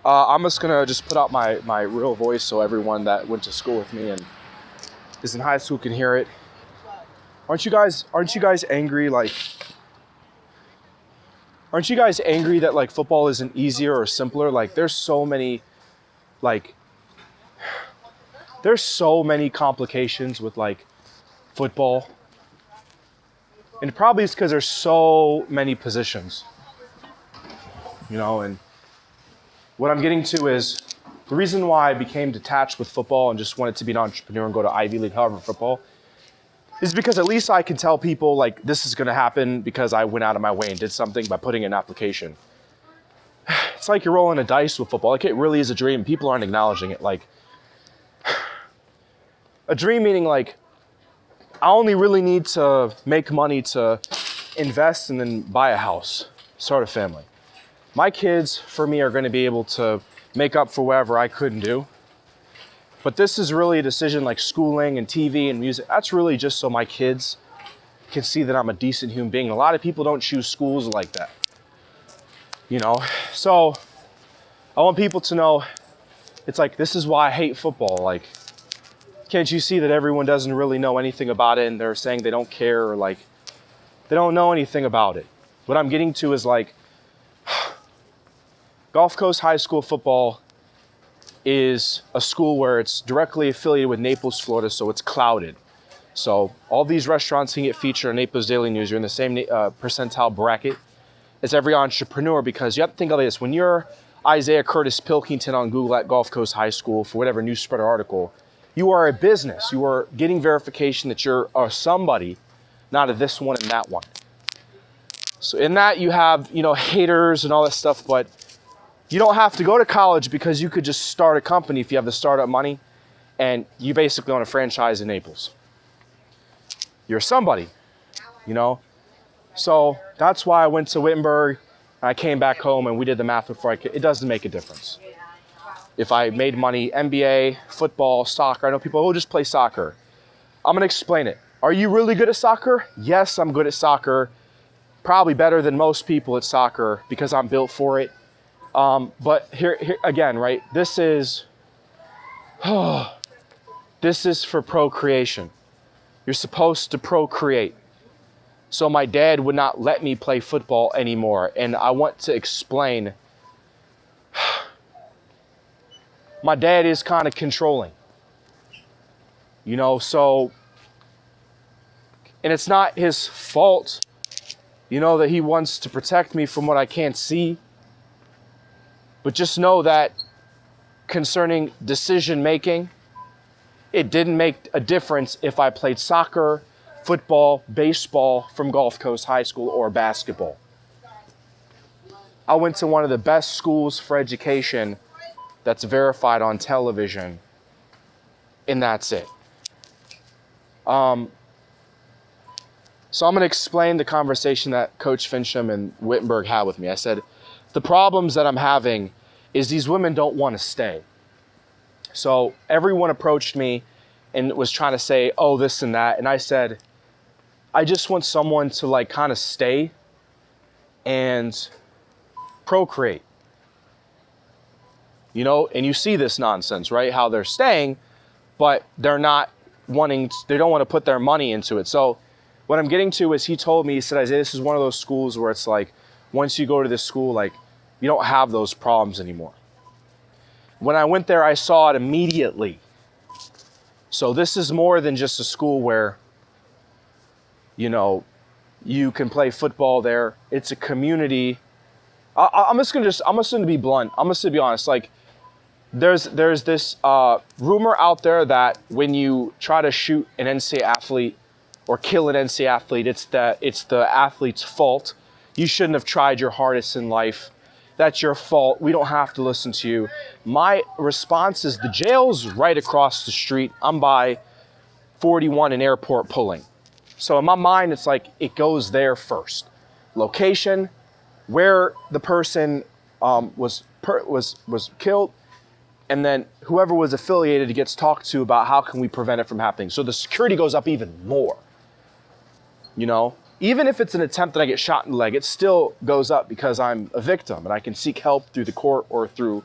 I'm just gonna put out my real voice so everyone that went to school with me and is in high school can hear it. Aren't you guys angry? Aren't you guys angry that like football isn't easier or simpler? Like there's so many complications with like football. And it probably is because there's so many positions. And what I'm getting to is the reason why I became detached with football and just wanted to be an entrepreneur and go to Ivy League, however, football, is because at least I can tell people like this is gonna happen because I went out of my way and did something by putting in an application. It's like you're rolling a dice with football. Like it really is a dream. People aren't acknowledging it. Like a dream meaning like I only really need to make money to invest and then buy a house, start a family. My kids, for me, are gonna be able to make up for whatever I couldn't do. But this is really a decision like schooling and TV and music. That's really just so my kids can see that I'm a decent human being. A lot of people don't choose schools like that. So I want people to know it's like, this is why I hate football. Like, can't you see that everyone doesn't really know anything about it and they're saying they don't care or like, they don't know anything about it. What I'm getting to is like, Gulf Coast High School football is a school where it's directly affiliated with Naples, Florida, so it's clouded. So all these restaurants can get featured on Naples Daily News. You're in the same percentile bracket as every entrepreneur because you have to think of this. When you're Isaiah Curtis Pilkington on Google at Gulf Coast High School for whatever news spread or article, you are a business. You are getting verification that you're somebody, not a this one and that one. So in that you have, haters and all that stuff, but you don't have to go to college because you could just start a company if you have the startup money and you basically own a franchise in Naples. You're somebody, So that's why I went to Wittenberg. I came back home and we did the math before it doesn't make a difference. If I made money, NBA, football, soccer, I know people, just play soccer. I'm gonna explain it. Are you really good at soccer? Yes, I'm good at soccer. Probably better than most people at soccer because I'm built for it. But here again, right? This is for procreation. You're supposed to procreate. So my dad would not let me play football anymore. And I want to explain, my dad is kind of controlling, so, and it's not his fault, that he wants to protect me from what I can't see. But just know that concerning decision making, it didn't make a difference if I played soccer, football, baseball from Gulf Coast High School or basketball. I went to one of the best schools for education that's verified on television, and that's it. So I'm going to explain the conversation that Coach Fincham and Wittenberg had with me. I said, the problems that I'm having is these women don't want to stay. So everyone approached me and was trying to say, oh, this and that. And I said, I just want someone to like kind of stay and procreate. And you see this nonsense, right? How they're staying, but they're not they don't want to put their money into it. So what I'm getting to is he said, Isaiah, this is one of those schools where it's like, once you go to this school, like you don't have those problems anymore. When I went there, I saw it immediately. So this is more than just a school where, you can play football there. It's a community. I'm just gonna be blunt. I'm just gonna be honest. Like, there's this rumor out there that when you try to shoot an NCAA athlete or kill an NCAA athlete, it's the athlete's fault. You shouldn't have tried your hardest in life. That's your fault. We don't have to listen to you. My response is the jail's right across the street. I'm by 41 and Airport Pulling. So in my mind, it's like it goes there first. Location, where the person was killed, and then whoever was affiliated gets talked to about how can we prevent it from happening. So the security goes up even more. Even if it's an attempt that I get shot in the leg, it still goes up because I'm a victim and I can seek help through the court or through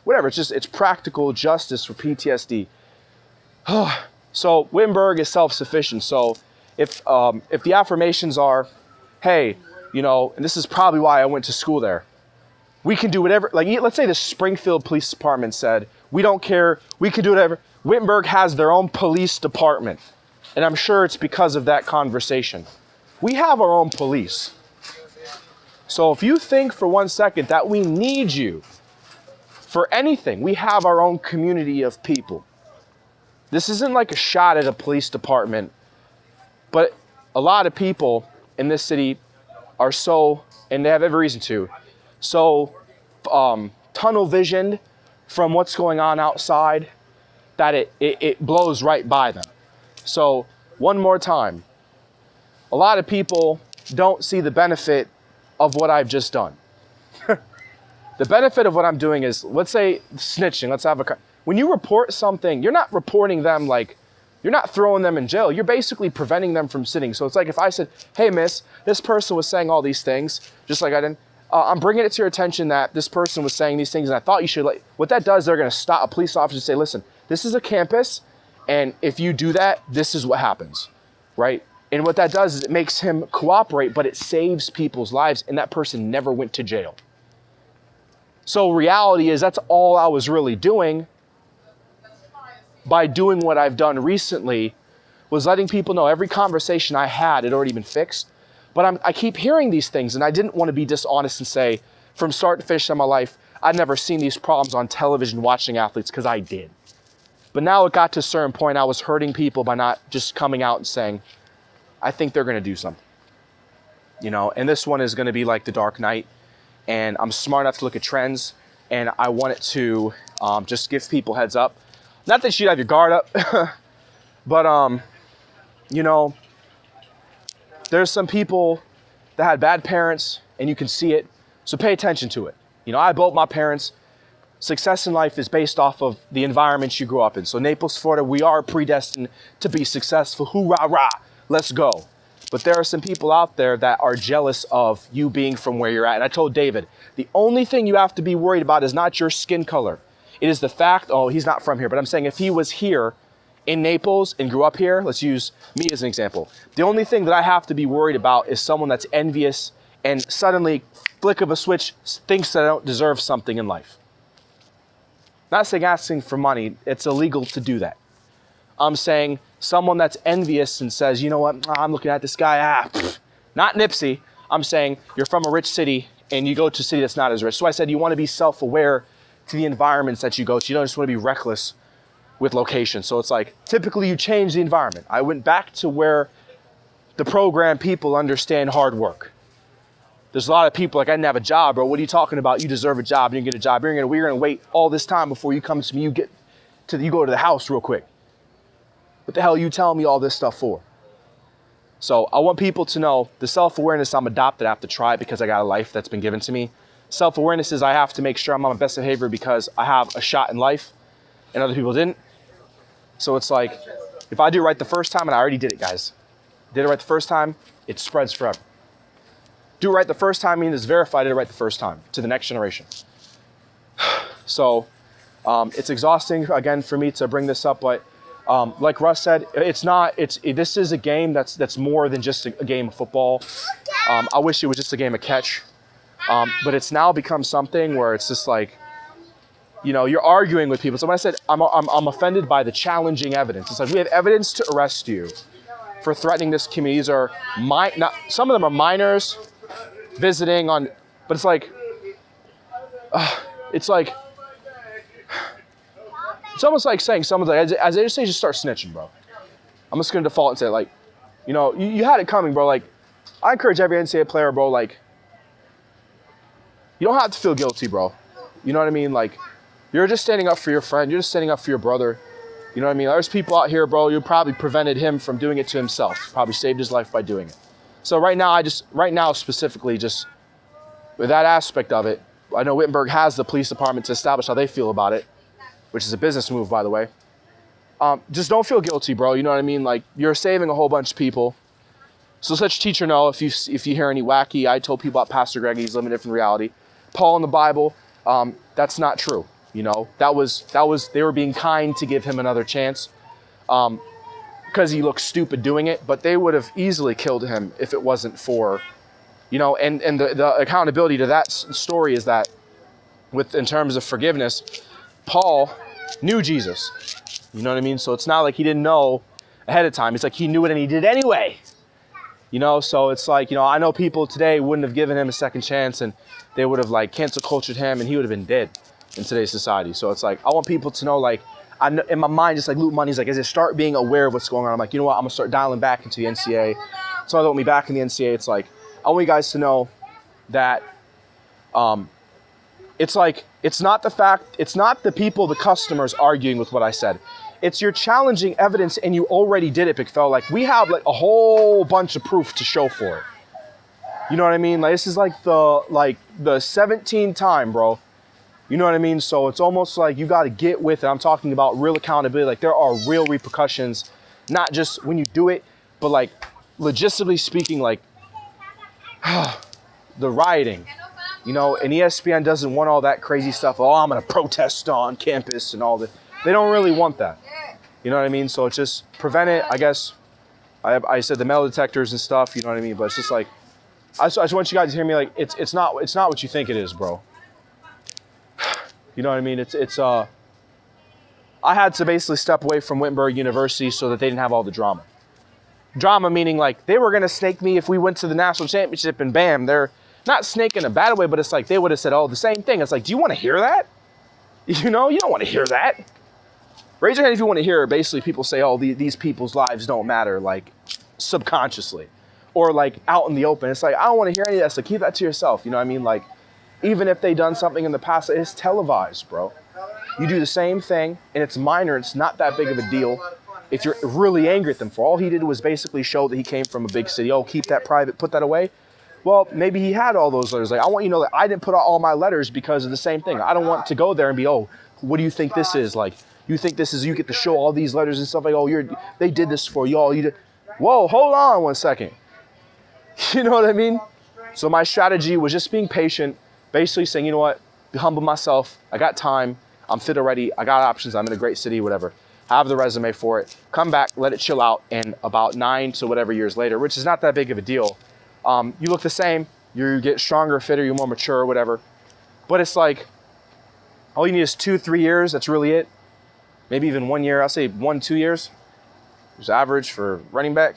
whatever. It's practical justice for PTSD. So Wittenberg is self-sufficient. So if the affirmations are, hey, you know, and this is probably why I went to school there. We can do whatever, like let's say the Springfield Police Department said, we don't care, we can do whatever. Wittenberg has their own police department. And I'm sure it's because of that conversation. We have our own police. So if you think for 1 second that we need you for anything, we have our own community of people. This isn't like a shot at a police department, but a lot of people in this city are so, and they have every reason to, so tunnel visioned from what's going on outside that it blows right by them. So one more time, a lot of people don't see the benefit of what I've just done. The benefit of what I'm doing is, let's say snitching, when you report something, you're not reporting them like, you're not throwing them in jail. You're basically preventing them from sitting. So it's like if I said, hey miss, this person was saying all these things, just like I didn't, I'm bringing it to your attention that this person was saying these things and I thought you should, like, what that does, they're gonna stop a police officer and say, listen, this is a campus, and if you do that, this is what happens, right? And what that does is it makes him cooperate, but it saves people's lives, and that person never went to jail. So reality is that's all I was really doing by doing what I've done recently, was letting people know every conversation I had had already been fixed. But I keep hearing these things, and I didn't want to be dishonest and say, from start to finish in my life, I'd never seen these problems on television watching athletes, because I did. But now it got to a certain point, I was hurting people by not just coming out and saying, I think they're going to do something. You know, and this one is going to be like the Dark Knight, and I'm smart enough to look at trends, and I want it to just give people heads up. Not that you should have your guard up, but, you know, there's some people that had bad parents, and you can see it, so pay attention to it. You know, I both my parents. Success in life is based off of the environment you grew up in. So Naples, Florida, we are predestined to be successful. Hoorah, rah, let's go. But there are some people out there that are jealous of you being from where you're at. And I told David, the only thing you have to be worried about is not your skin color. It is the fact, oh, he's not from here, but I'm saying if he was here in Naples and grew up here, let's use me as an example. The only thing that I have to be worried about is someone that's envious and suddenly, flick of a switch, thinks that I don't deserve something in life. Not saying asking for money, it's illegal to do that. I'm saying someone that's envious and says, you know what, I'm looking at this guy, not Nipsey. I'm saying you're from a rich city and you go to a city that's not as rich. So I said you want to be self-aware to the environments that you go to. You don't just want to be reckless with location. So it's like, typically you change the environment. I went back to where the program people understand hard work. There's a lot of people like, I didn't have a job, bro. What are you talking about? You deserve a job. You get a job. We're gonna wait all this time before you come to me. You go to the house real quick. What the hell are you telling me all this stuff for? So I want people to know the self-awareness I'm adopted. I have to try it because I got a life that's been given to me. Self-awareness is I have to make sure I'm on my best behavior because I have a shot in life and other people didn't. So it's like, if I do it right the first time, and I already did it, guys. Did it right the first time, it spreads forever. Do it right the first time means it's verified, did it right the first time to the next generation. So it's exhausting, again, for me to bring this up, but like Russ said, this is a game that's more than just a game of football. I wish it was just a game of catch, but it's now become something where it's just like, you know, you're arguing with people. So when I said I'm offended by the challenging evidence, it's like we have evidence to arrest you for threatening this community. These are some of them are minors visiting on, but it's like it's almost like saying someone's like, as they just say, just start snitching, bro. I'm just gonna default and say, like, you know, you had it coming, bro. Like, I encourage every NCAA player, bro, like, you don't have to feel guilty, bro. You know what I mean? Like, you're just standing up for your friend. You're just standing up for your brother. You know what I mean? There's people out here, bro, you probably prevented him from doing it to himself. Probably saved his life by doing it. So right now specifically, just with that aspect of it, I know Wittenberg has the police department to establish how they feel about it, which is a business move, by the way. Just don't feel guilty, bro. You know what I mean? Like, you're saving a whole bunch of people. So let your teacher know if you hear any wacky, I told people about Pastor Greg, he's living a different reality. Paul in the Bible, that's not true. You know, they were being kind to give him another chance, because he looked stupid doing it, but they would have easily killed him if it wasn't for, you know, and the accountability to that story is that in terms of forgiveness, Paul knew Jesus. You know what I mean? So it's not like he didn't know ahead of time. It's like he knew it and he did anyway. You know, so it's like, you know, I know people today wouldn't have given him a second chance, and they would have like cancel cultured him and he would have been dead in today's society. So it's like, I want people to know, like, I know, in my mind, just like Loot Money's like, as I start being aware of what's going on, I'm like, you know what, I'm gonna start dialing back into the NCAA. So I want me back in the NCAA. It's like, I want you guys to know that it's like, it's not the people, the customers arguing with what I said. It's you're challenging evidence and you already did it, big fella. Like, we have like a whole bunch of proof to show for it. You know what I mean? Like, this is like the 17th time, bro. You know what I mean? So it's almost like you got to get with it. I'm talking about real accountability. Like, there are real repercussions, not just when you do it, but like logistically speaking, like the rioting, you know, and ESPN doesn't want all that crazy stuff. Oh, I'm going to protest on campus and all that. They don't really want that. You know what I mean? So it's just prevent it, I guess. I said the metal detectors and stuff, you know what I mean? But it's just like, I just want you guys to hear me, like, it's not what you think it is, bro. You know what I mean? I had to basically step away from Wittenberg University so that they didn't have all the drama. Drama meaning like they were going to snake me if we went to the national championship, and bam, they're not snake in a bad way, but it's like they would have said, oh, the same thing. It's like, do you want to hear that? You know, you don't want to hear that. Raise your hand if you want to hear basically people say, oh, these people's lives don't matter, like subconsciously or like out in the open. It's like, I don't want to hear any of that. So keep that to yourself. You know what I mean? Like, even if they done something in the past, it's televised, bro. You do the same thing and it's minor. It's not that big of a deal. If you're really angry at them for all he did was basically show that he came from a big city. Oh, keep that private, put that away. Well, maybe he had all those letters. Like, I want you to know that I didn't put out all my letters because of the same thing. I don't want to go there and be, oh, what do you think this is? Like, you think this is, you get to show all these letters and stuff like, oh, they did this for you all. Whoa, hold on 1 second. You know what I mean? So my strategy was just being patient, basically saying, you know what, humble myself. I got time. I'm fit already. I got options. I'm in a great city, whatever. Have the resume for it. Come back, let it chill out. And about 9 to whatever years later, which is not that big of a deal, you look the same. You get stronger, fitter, you're more mature, whatever. But it's like, all you need is 2-3 years. That's really it. Maybe even 1 year. I'll say 1-2 years. It's average for running back.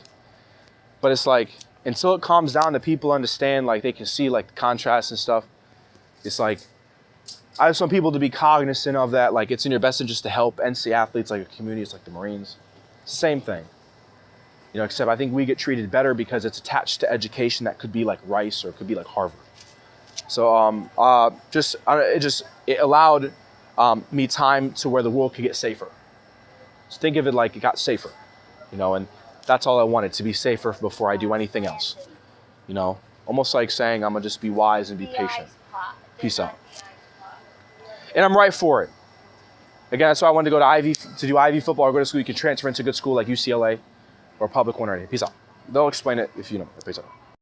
But it's like, until it calms down to people understand, like they can see like the contrast and stuff. It's like, I just want people to be cognizant of that. Like, it's in your best interest to help NC athletes, like a community. It's like the Marines. Same thing. You know, except I think we get treated better because it's attached to education that could be like Rice or it could be like Harvard. So it allowed me time to where the world could get safer. So think of it like it got safer, you know, and that's all I wanted, to be safer before I do anything else. You know, almost like saying I'm gonna just be wise and be patient. Peace out. And I'm right for it. Again, that's why I wanted to go to Ivy, to do Ivy football or go to school. You can transfer into a good school like UCLA or a public one or anything. Peace out. They'll explain it if you know. Peace out.